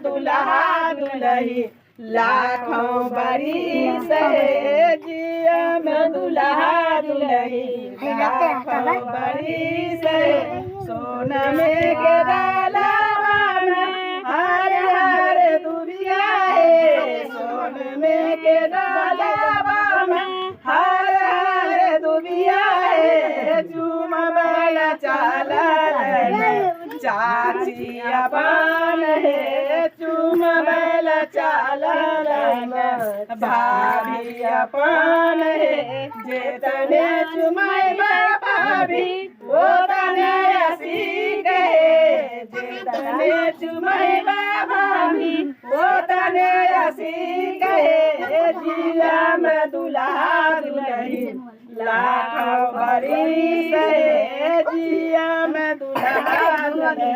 दुल्हा दुल्ही लाखों बरिस है जिया में दुल्हा दुल्ही लाखों बरिस है सोना में के डालावा में हर हर दुबिया है सोन में के डालावा में हर हर दुबिया है चूमा वाला चाला चाची अपन है चूमा वाला चाला भाभी अपन है जेतने चुमाई भाभी वो तने हसी गए जेतने चुमाई भाभी वो तने हसी गए जिया में दुल्हा दुल्ही लाखों बरिस है जिया में दुल्हा दुल्ही।